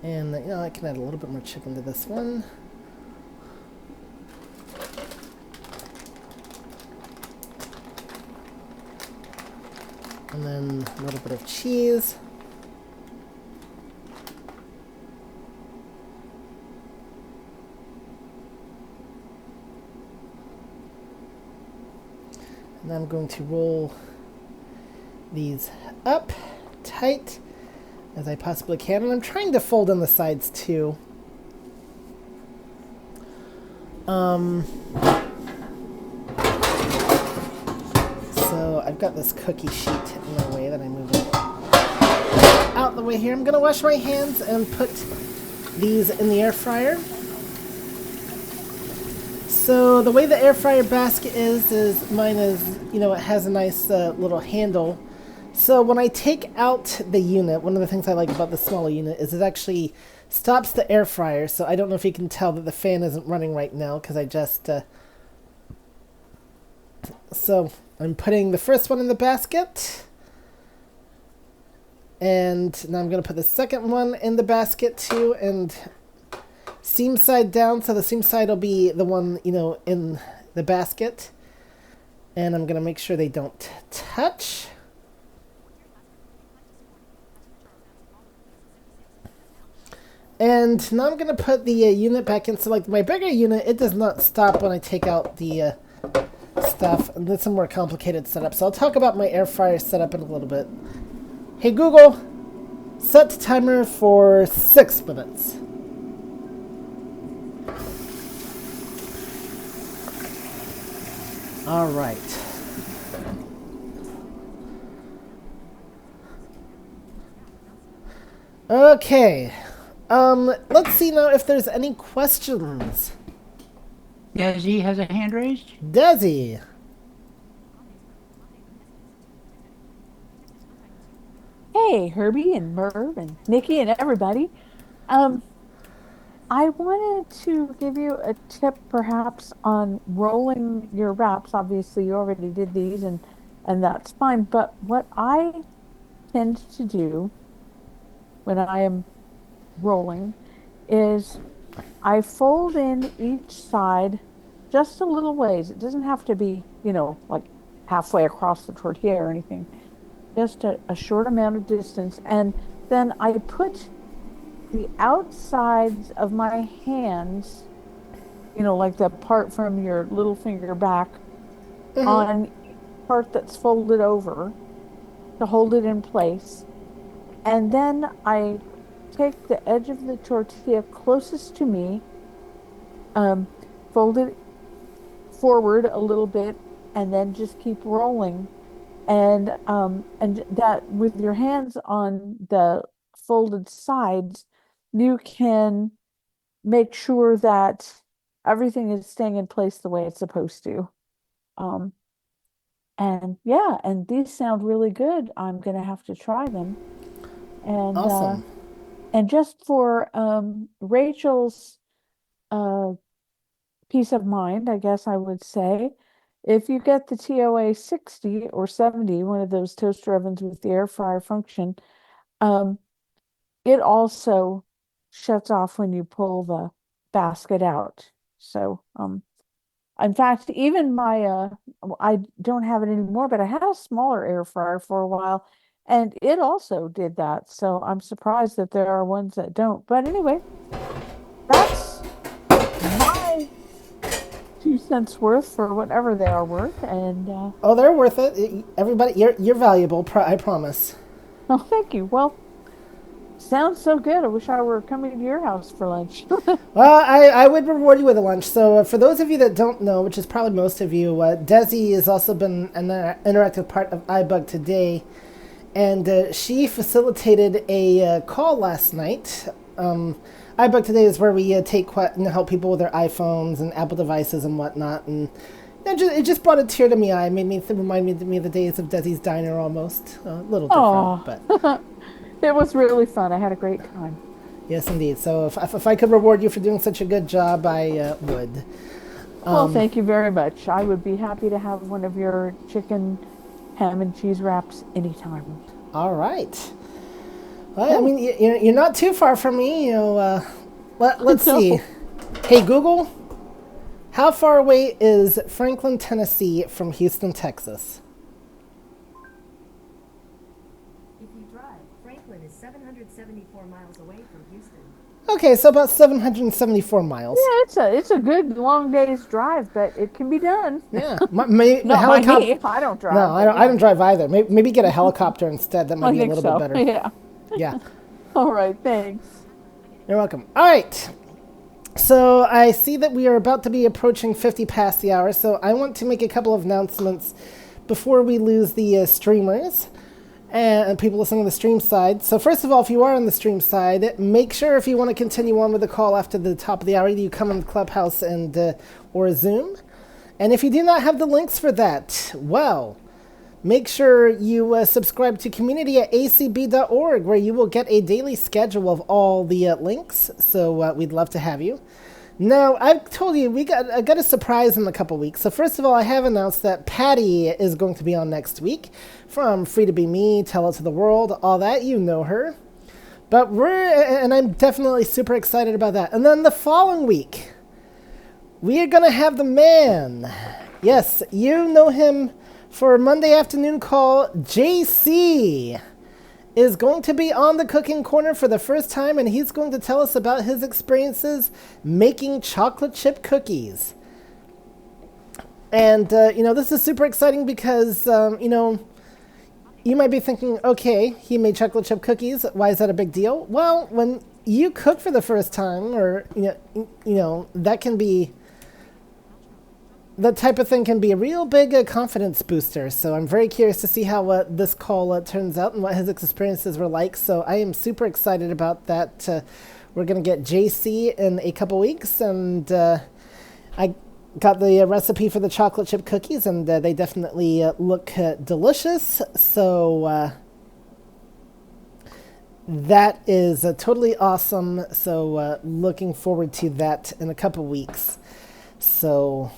And, you know, I can add a little bit more chicken to this one. And then a little bit of cheese. And I'm going to roll these up tight as I possibly can. And I'm trying to fold in the sides too. So I've got this cookie sheet in my way that I move it out the way here. I'm going to wash my hands and put these in the air fryer. So the way the air fryer basket is mine is, you know, it has a nice little handle. So when I take out the unit, one of the things I like about the smaller unit is it actually stops the air fryer. So I don't know if you can tell that the fan isn't running right now because I just... So I'm putting the first one in the basket. And now I'm going to put the second one in the basket too. And seam side down, so the seam side will be the one, you know, in the basket. And I'm going to make sure they don't touch. And now I'm going to put the unit back in. So like my bigger unit, it does not stop when I take out the stuff. And it's a more complicated setup. So I'll talk about my air fryer setup in a little bit. Hey Google, set timer for 6 minutes. All right. Okay. Let's see now if there's any questions. Desi has a hand raised. Desi. Hey, Herbie and Merv and Nikki and everybody. I wanted to give you a tip perhaps on rolling your wraps. Obviously, you already did these and that's fine. But what I tend to do when I am rolling is I fold in each side just a little ways. It doesn't have to be, you know, like halfway across the tortilla or anything. Just a short amount of distance. And then I put the outsides of my hands, you know, like the part from your little finger back, on part that's folded over to hold it in place. And then I take the edge of the tortilla closest to me, fold it forward a little bit, and then just keep rolling. And that with your hands on the folded sides, you can make sure that everything is staying in place the way it's supposed to. And yeah, and these sound really good. I'm gonna have to try them. And Awesome. And just for Rachel's peace of mind, I guess I would say, if you get the TOA 60 or 70, one of those toaster ovens with the air fryer function, it also shuts off when you pull the basket out. So, in fact, even my, I don't have it anymore, but I had a smaller air fryer for a while, and it also did that. So I'm surprised that there are ones that don't. But anyway, that's my 2 cents worth for whatever they are worth. And Oh, they're worth it. Everybody, you're valuable. I promise. oh, thank you. Well, sounds so good. I wish I were coming to your house for lunch. Well, I would reward you with a lunch. So for those of you that don't know, which is probably most of you, Desi has also been an interactive part of iBug Today. And she facilitated a call last night. iBug Today is where we help people with their iPhones and Apple devices and whatnot. And it just brought a tear to my eye. It made me remind me of the days of Desi's Diner almost. A little different, but it was really fun. I had a great time. yes, indeed. So if I could reward you for doing such a good job, I would. Well, thank you very much. I would be happy to have one of your chicken ham and cheese wraps anytime. All right. Well, I mean, you're not too far from me. You know, let's see. Hey, Google, how far away is Franklin, Tennessee from Houston, Texas? Okay, so about 774 miles. Yeah, it's a good long day's drive, but it can be done. Yeah. Not by me. I don't drive. No, but I don't drive either. Maybe get a helicopter instead. That might I be a think little so. bit better. Yeah. Yeah. All right. Thanks. You're welcome. All right. So I see that we are about to be approaching 50 past the hour, so I want to make a couple of announcements before we lose the streamers and people listening on the stream side. So first of all, if you are on the stream side, make sure if you want to continue on with the call after the top of the hour, you come on Clubhouse and or Zoom. And if you do not have the links for that, well, make sure you subscribe to community at acb.org, where you will get a daily schedule of all the links. So we'd love to have you. Now, I've told you, I got a surprise in a couple weeks. So first of all, I have announced that Patty is going to be on next week from Free to Be Me, Tell It to the World, all that. You know her. But and I'm definitely super excited about that. And then the following week, we are going to have the man. Yes, you know him for Monday afternoon call. JC is going to be on the cooking corner for the first time, and he's going to tell us about his experiences making chocolate chip cookies. And, this is super exciting because, you might be thinking, okay, he made chocolate chip cookies. Why is that a big deal? Well, when you cook for the first time, or, that can be... That type of thing can be a real big confidence booster. So I'm very curious to see how this call turns out and what his experiences were like. So I am super excited about that. We're going to get JC in a couple weeks. And I got the recipe for the chocolate chip cookies, and they definitely look delicious. So that is totally awesome. So looking forward to that in a couple weeks. So...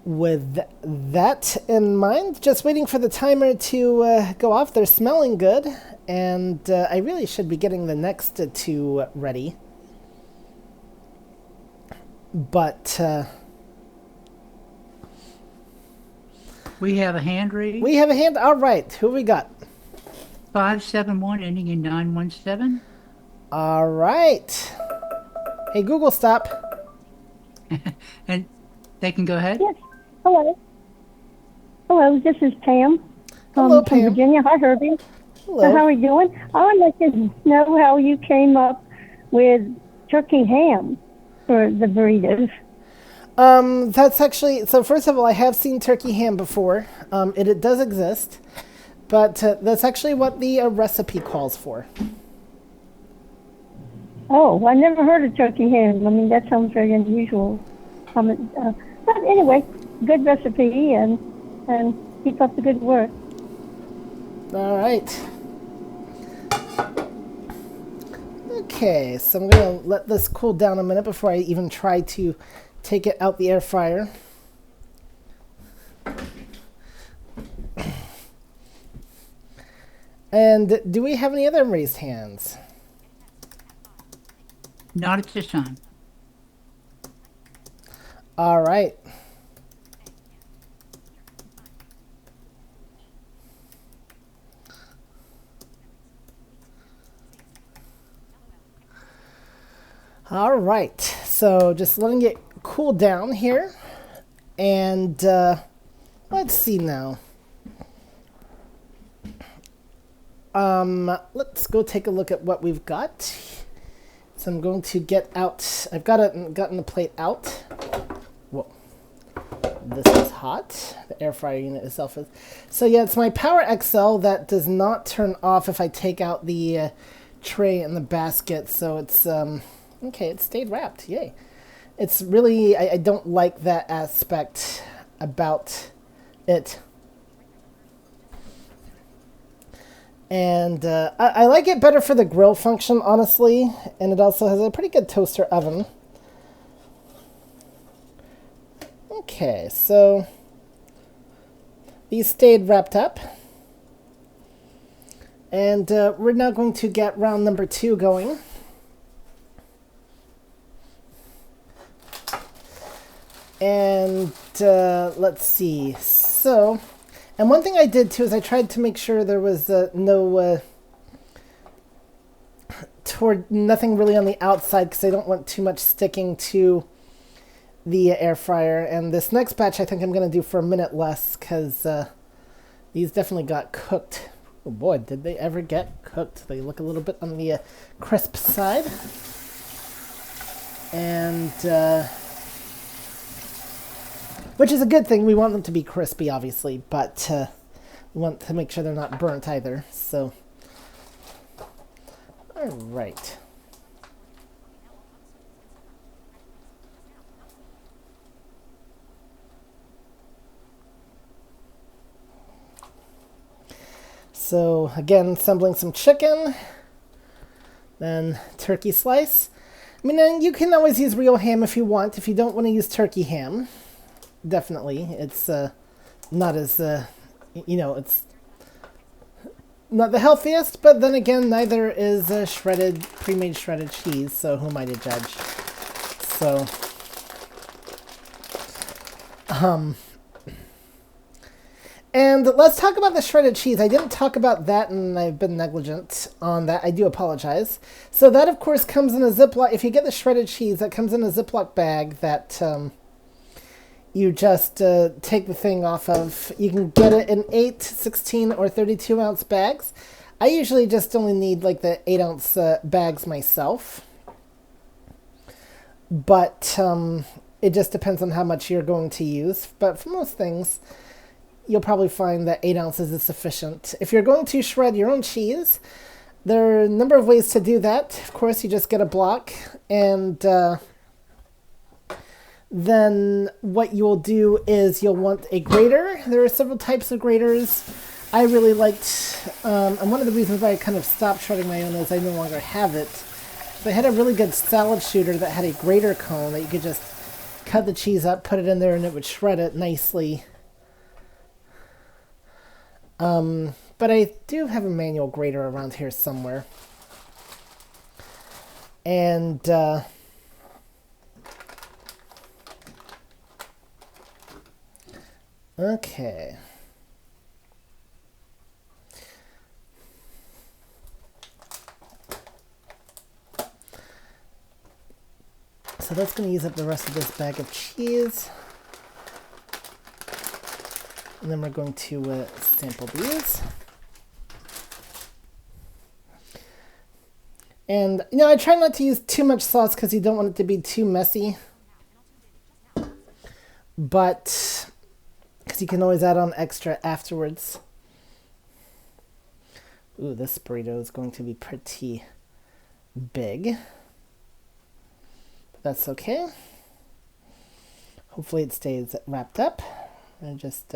with that in mind, just waiting for the timer to go off. They're smelling good, and I really should be getting the next two ready. But We have a hand raised. we have a hand. All right, who we got? 571 ending in 917. All right. Hey, Google, stop. And they can go ahead. Yes. Hello. Hello, this is Pam Hello, from Pam. Virginia. Hi, Herbie. Hello. How are you doing? I would like to know how you came up with turkey ham for the burritos. That's actually, so first of all, I have seen turkey ham before. It does exist, but that's actually what the recipe calls for. Oh, I never heard of turkey ham. I mean, that sounds very unusual. But anyway, good recipe, and keep up the good work. All right. Okay, so I'm going to let this cool down a minute before I even try to take it out the air fryer. And do we have any other raised hands? Not at this time. All right. All right. So just letting it cool down here. And let's see now. Let's go take a look at what we've got. So I'm going to get out. I've gotten the plate out. Whoa. This is hot. The air fryer unit itself is. So yeah, it's my Power XL that does not turn off if I take out the tray and the basket. So it's okay. It stayed wrapped. Yay. It's really I don't like that aspect about it. And I like it better for the grill function, honestly. And it also has a pretty good toaster oven. Okay, so these stayed wrapped up. And we're now going to get round number 2 going. And let's see. So... And one thing I did too is I tried to make sure there was no nothing really on the outside because I don't want too much sticking to the air fryer. And this next batch I think I'm going to do for a minute less because these definitely got cooked. Oh boy, did they ever get cooked. They look a little bit on the crisp side. And, which is a good thing. We want them to be crispy, obviously, but we want to make sure they're not burnt either. So, all right. So again, assembling some chicken, then turkey slice. I mean, and you can always use real ham if you want. If you don't want to use turkey ham, definitely. It's not as, it's not the healthiest, but then again, neither is pre-made shredded cheese, so who am I to judge? So, and let's talk about the shredded cheese. I didn't talk about that, and I've been negligent on that. I do apologize. So that, of course, comes in a Ziploc. If you get the shredded cheese, that comes in a Ziploc bag that you just take the thing off of. You can get it in 8, 16, or 32-ounce bags. I usually just only need, like, the 8-ounce bags myself. But it just depends on how much you're going to use. But for most things, you'll probably find that 8 ounces is sufficient. If you're going to shred your own cheese, there are a number of ways to do that. Of course, you just get a block, and then what you'll do is you'll want a grater. There are several types of graters. I really liked, and one of the reasons why I kind of stopped shredding my own is I no longer have it. So I had a really good salad shooter that had a grater cone that you could just cut the cheese up, put it in there, and it would shred it nicely. But I do have a manual grater around here somewhere. And, okay. So that's going to use up the rest of this bag of cheese. And then we're going to sample these. And, I try not to use too much sauce because you don't want it to be too messy. But, because you can always add on extra afterwards. Ooh, this burrito is going to be pretty big. But that's okay. Hopefully it stays wrapped up. And just...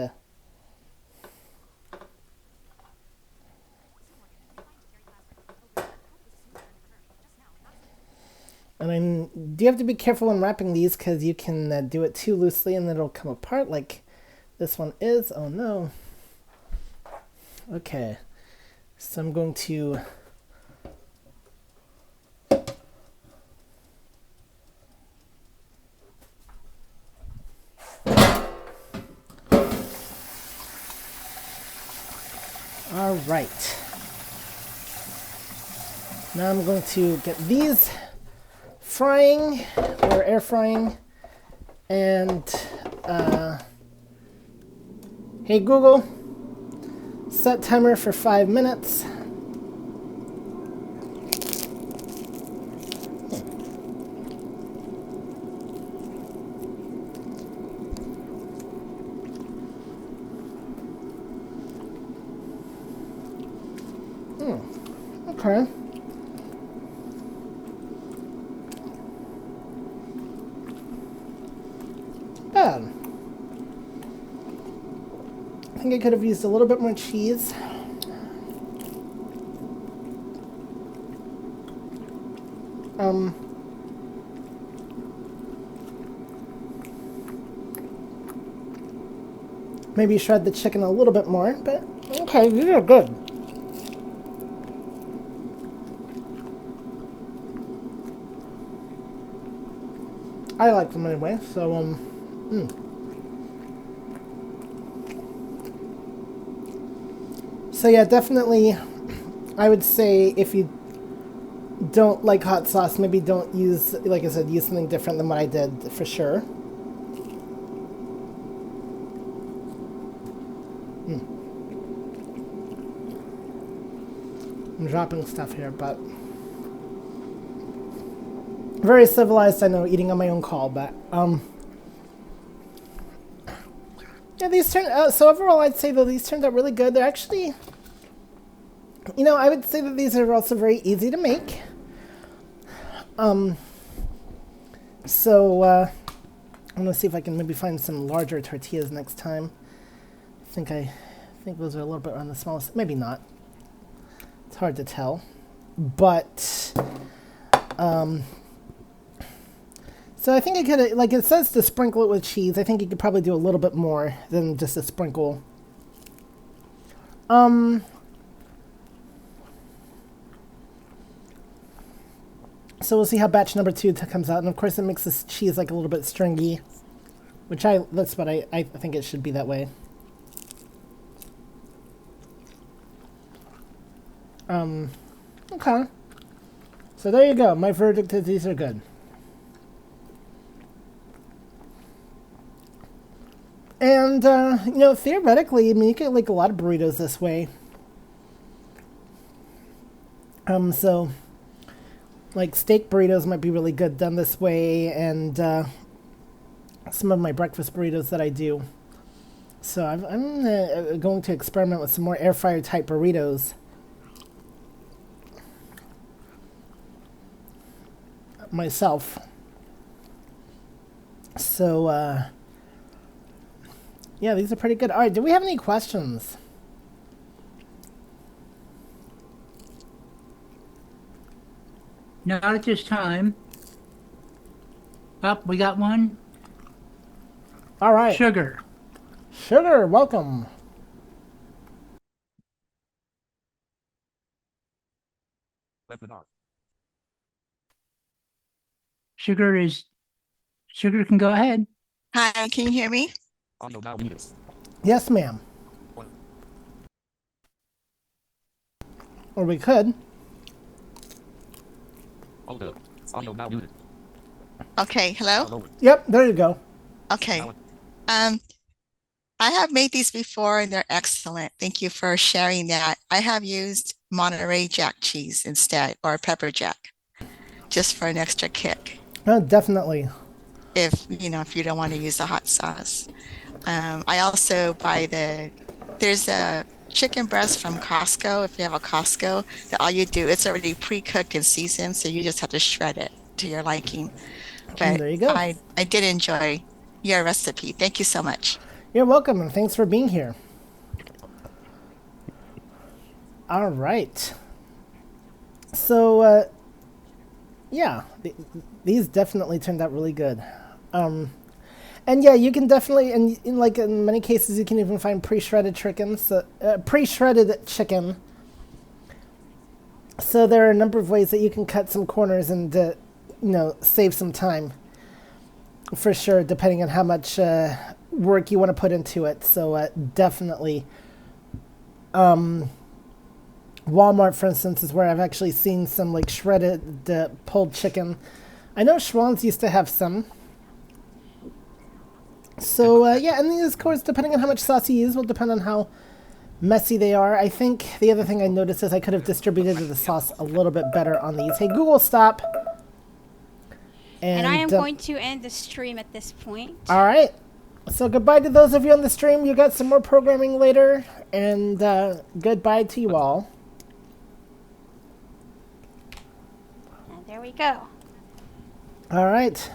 And I do have to be careful when wrapping these because you can do it too loosely and then it'll come apart like this one is. Oh no. Okay. So I'm going to... All right. Now I'm going to get these frying or air frying, and hey Google, set timer for 5 minutes. Okay. Bad. I think I could have used a little bit more cheese. Maybe shred the chicken a little bit more, but okay, these are good. I like them anyway, so, So yeah, definitely, I would say if you don't like hot sauce, maybe don't use, like I said, use something different than what I did for sure. I'm dropping stuff here, but very civilized, I know, eating on my own call, but yeah, these turned so overall I'd say though these turned out really good. They're actually, I would say that these are also very easy to make. So I'm gonna see if I can maybe find some larger tortillas next time. I think those are a little bit on the smallest, maybe not. It's hard to tell, but so I think I could, like it says to sprinkle it with cheese. I think you could probably do a little bit more than just a sprinkle. So we'll see how batch number 2 comes out, and of course it makes this cheese like a little bit stringy, which that's what I think it should be that way. Okay. So there you go. My verdict is these are good. And, theoretically, I mean, you could like a lot of burritos this way. So, like steak burritos might be really good done this way, and some of my breakfast burritos that I do. So I'm going to experiment with some more air fryer type burritos. Myself. So, yeah, these are pretty good. All right, do we have any questions? Not at this time. We got one. All right. Sugar. Sugar, welcome. Sugar can go ahead. Hi, can you hear me? Yes, ma'am. Or we could. Okay, hello? Yep, there you go. Okay. I have made these before and they're excellent. Thank you for sharing that. I have used Monterey Jack cheese instead, or pepper jack, just for an extra kick. Oh, definitely. If you don't want to use the hot sauce. I also buy there's a chicken breast from Costco. If you have a Costco, that all you do, it's already pre-cooked and seasoned, so you just have to shred it to your liking. But there you go. I did enjoy your recipe. Thank you so much. You're welcome, and thanks for being here. All right. So, yeah, these definitely turned out really good. And yeah, you can definitely, and like in many cases, you can even find pre-shredded chicken. So, So there are a number of ways that you can cut some corners and, save some time. For sure, depending on how much work you want to put into it. So definitely. Walmart, for instance, is where I've actually seen some like shredded pulled chicken. I know Schwann's used to have some. So, yeah, and these, of course, depending on how much sauce you use, will depend on how messy they are. I think the other thing I noticed is I could have distributed the sauce a little bit better on these. Hey, Google, stop. And I am going to end the stream at this point. All right. So goodbye to those of you on the stream. You got some more programming later. And goodbye to you all. And there we go. All right.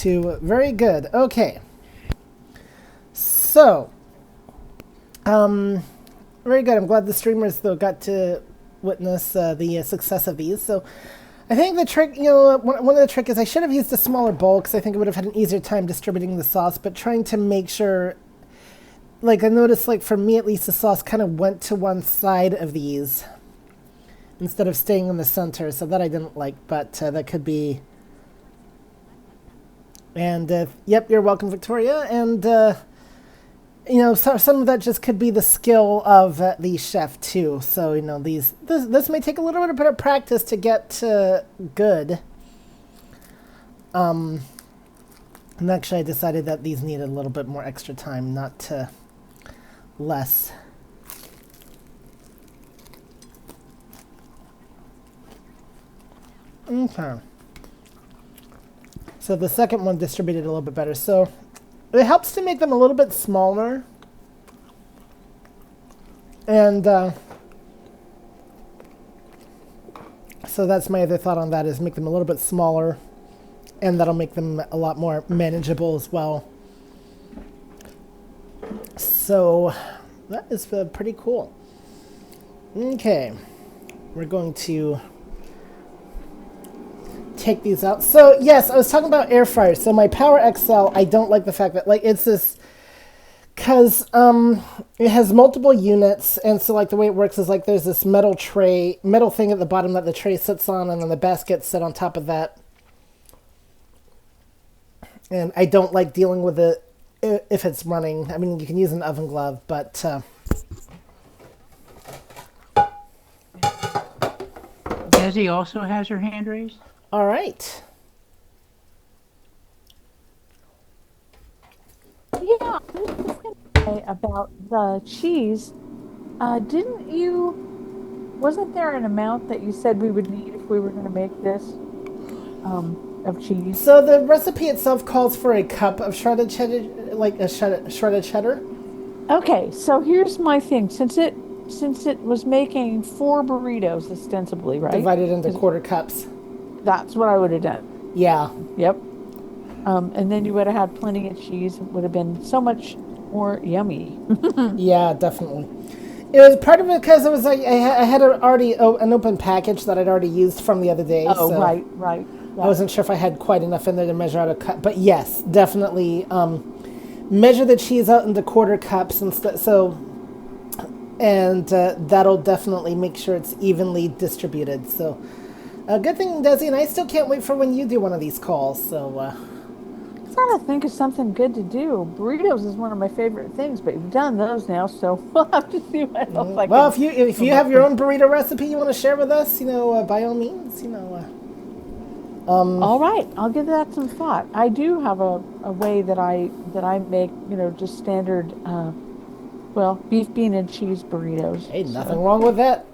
Very good. Okay. So, very good. I'm glad the streamers, though, got to witness the success of these. So, I think the trick, one of the trick is I should have used a smaller bowl because I think I would have had an easier time distributing the sauce, but trying to make sure, like, I noticed, like, for me at least, the sauce kind of went to one side of these instead of staying in the center, so that I didn't like, but that could be... And, yep, you're welcome, Victoria. And, some of that just could be the skill of the chef too. So this may take a little bit of practice to get good. And actually, I decided that these needed a little bit more extra time, not less. Okay. So the second one distributed a little bit better. So it helps to make them a little bit smaller. And so that's my other thought on that, is make them a little bit smaller. And that'll make them a lot more manageable as well. So that is pretty cool. Okay. We're going to take these out. So yes, I was talking about air fryers. So my Power XL, I don't like the fact that it's this, because it has multiple units, and so the way it works is there's this metal thing at the bottom that the tray sits on, and then the baskets sit on top of that. And I don't like dealing with it if it's running. I mean, you can use an oven glove, but Desi also has her hand raised. All right. Yeah, I was just going to say about the cheese. Wasn't there an amount that you said we would need if we were going to make this of cheese? So the recipe itself calls for a cup of shredded cheddar, like a shredded cheddar. Okay, so here's my thing. Since it was making 4 burritos ostensibly, right? Divided into quarter cups. That's what I would have done. Yeah. Yep. And then you would have had plenty of cheese. It would have been so much more yummy. Yeah, definitely. It was part of it because it was I had already an open package that I'd already used from the other day. Oh, so right. I wasn't sure if I had quite enough in there to measure out a cup. But yes, definitely measure the cheese out into quarter cups instead. And that'll definitely make sure it's evenly distributed. So good thing, Desi, and I still can't wait for when you do one of these calls. So I'm trying to think of something good to do. Burritos is one of my favorite things, but you've done those now, so we'll have to see what else I can. Well, if you have your own burrito recipe you want to share with us, by all means, all right, I'll give that some thought. I do have a way that I make, just standard, beef, bean, and cheese burritos. Hey, nothing wrong with that.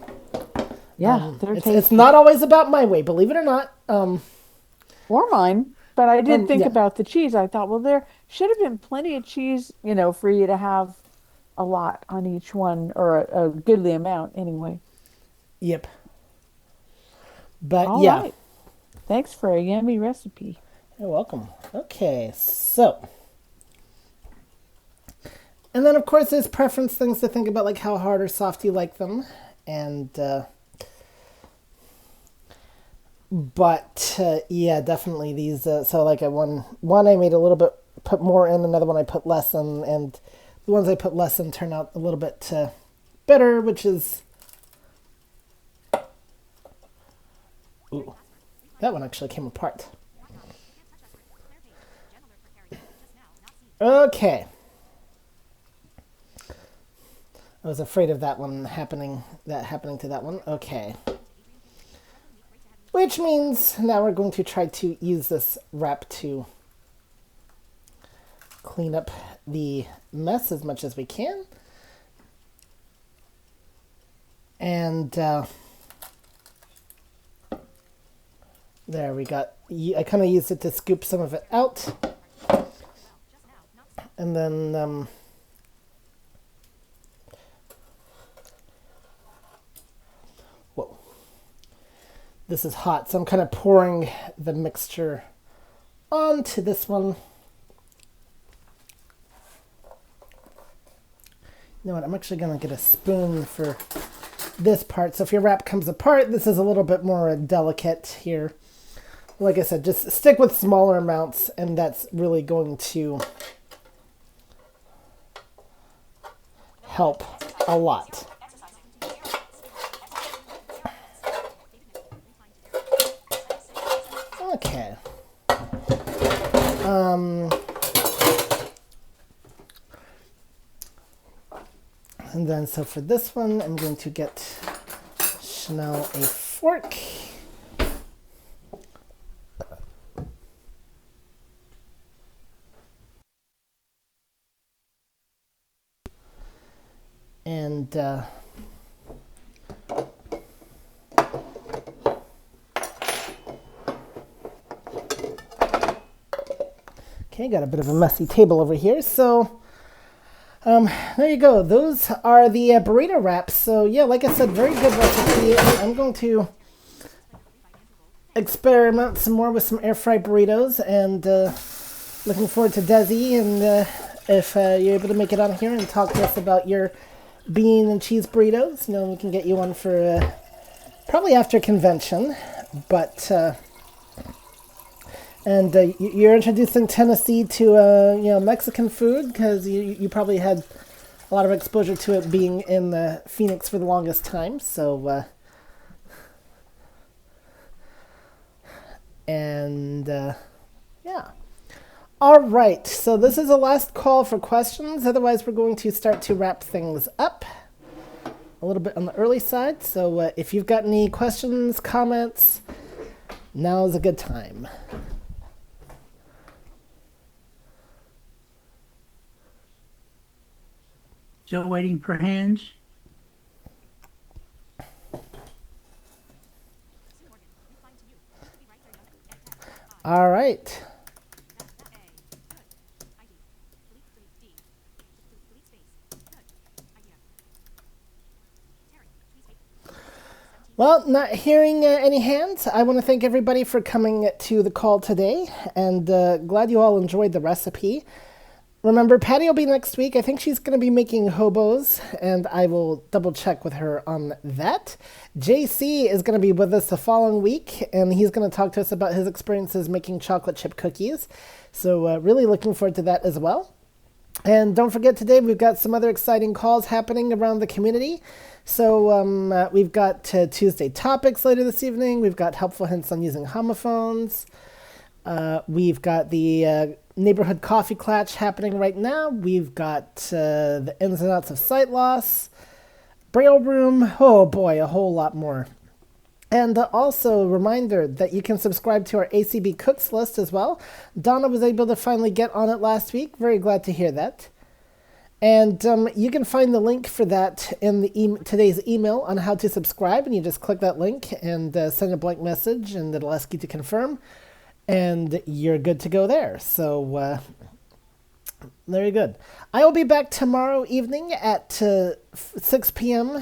Yeah, it's not always about my way, believe it or not. Or mine. But I did think about the cheese. I thought, well, there should have been plenty of cheese, for you to have a lot on each one, or a goodly amount anyway. Yep. But All right. Thanks for a yummy recipe. You're welcome. Okay, so. And then, of course, there's preference things to think about, like how hard or soft you like them. And, definitely these, one I made a little bit, put more in, another one I put less in, and the ones I put less in turn out a little bit better, which is, ooh, that one actually came apart. Okay. I was afraid of that one happening to that one. Okay. Which means now we're going to try to use this wrap to clean up the mess as much as we can. And there we got, I kind of used it to scoop some of it out. And then whoa. This is hot, so I'm kind of pouring the mixture onto this one. You know what, I'm actually going to get a spoon for this part. So if your wrap comes apart, this is a little bit more delicate here. Like I said, just stick with smaller amounts, and that's really going to help a lot. Okay. then so for this one, I'm going to get Chanel a fork. And okay, got a bit of a messy table over here. So there you go. Those are the burrito wraps. So yeah, like I said, very good recipe. I'm going to experiment some more with some air fried burritos, and looking forward to Desi, and if you're able to make it on here and talk to us about your bean and cheese burritos, we can get you one for probably after convention. But and you're introducing Tennessee to Mexican food, because you probably had a lot of exposure to it being in Phoenix for the longest time. So yeah. All right, so this is the last call for questions. Otherwise, we're going to start to wrap things up a little bit on the early side. So if you've got any questions, comments, now is a good time. Still waiting for hands. All right. Well, not hearing any hands, I want to thank everybody for coming to the call today, and glad you all enjoyed the recipe. Remember, Patty will be next week. I think she's going to be making hobos, and I will double check with her on that. JC is going to be with us the following week, and he's going to talk to us about his experiences making chocolate chip cookies. So really looking forward to that as well. And don't forget, today we've got some other exciting calls happening around the community. So we've got Tuesday topics later this evening. We've got helpful hints on using homophones. We've got the neighborhood coffee clutch happening right now. We've got the ins and outs of sight loss, Braille room. Oh boy, a whole lot more. And also a reminder that you can subscribe to our ACB Cooks list as well. Donna was able to finally get on it last week. Very glad to hear that. And you can find the link for that in the today's email on how to subscribe. And you just click that link and send a blank message, and it'll ask you to confirm. And you're good to go there. So very good. I will be back tomorrow evening at 6 p.m.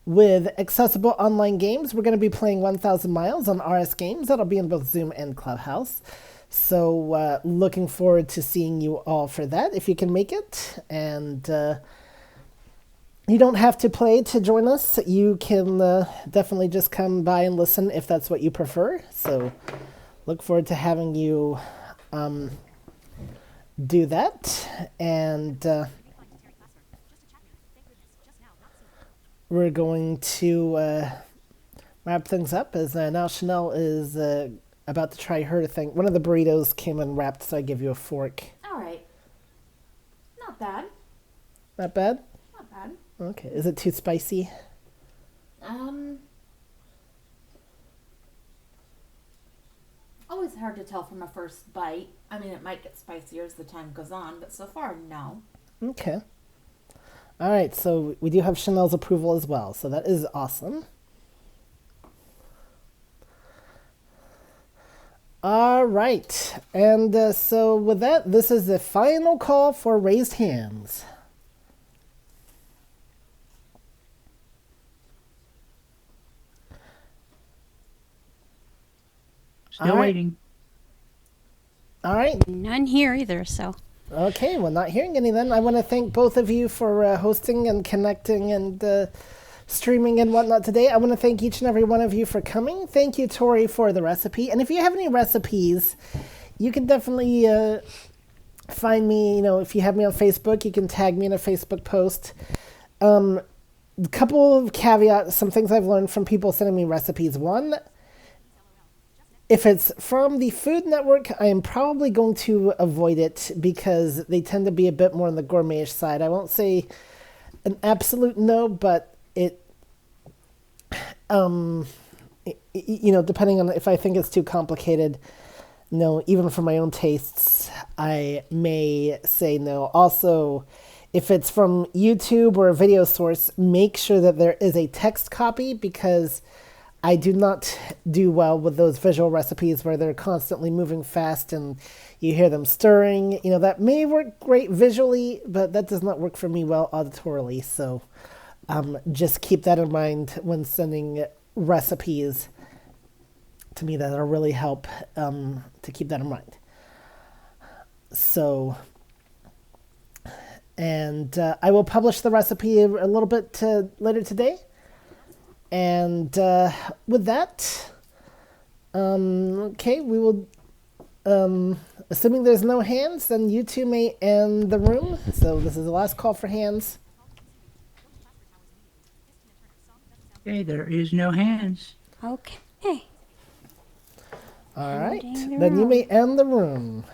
with accessible online games. We're going to be playing 1,000 Miles on RS Games. That'll be in both Zoom and Clubhouse. So looking forward to seeing you all for that, if you can make it. And you don't have to play to join us. You can definitely just come by and listen if that's what you prefer. So look forward to having you do that. And we're going to wrap things up, as now Chanel is about to try her thing. One of the burritos came unwrapped, so I give you a fork. All right. Not bad. Not bad? Not bad. Okay. Is it too spicy? Always hard to tell from a first bite. I mean, it might get spicier as the time goes on, but so far, no. Okay. All right, so we do have Chanel's approval as well, so that is awesome. All right, and so with that, this is the final call for raised hands. Still waiting. All right. None here either, so. Okay, well, not hearing any then. I want to thank both of you for hosting and connecting and streaming and whatnot today. I want to thank each and every one of you for coming. Thank you, Tori, for the recipe. And if you have any recipes, you can definitely find me. If you have me on Facebook, you can tag me in a Facebook post. A couple of caveats, some things I've learned from people sending me recipes. One, if it's from the Food Network, I am probably going to avoid it because they tend to be a bit more on the gourmetish side. I won't say an absolute no, but depending on if I think it's too complicated, no, even for my own tastes, I may say no. Also, if it's from YouTube or a video source, make sure that there is a text copy, because I do not do well with those visual recipes where they're constantly moving fast and you hear them stirring. That may work great visually, but that does not work for me well auditorily. So just keep that in mind when sending recipes to me. That'll really help to keep that in mind. So, and I will publish the recipe a little bit later today. And with that, okay, we will, assuming there's no hands, then you two may end the room. So this is the last call for hands. Okay, there is no hands. Okay. All right, Ending the then you room. may end the room.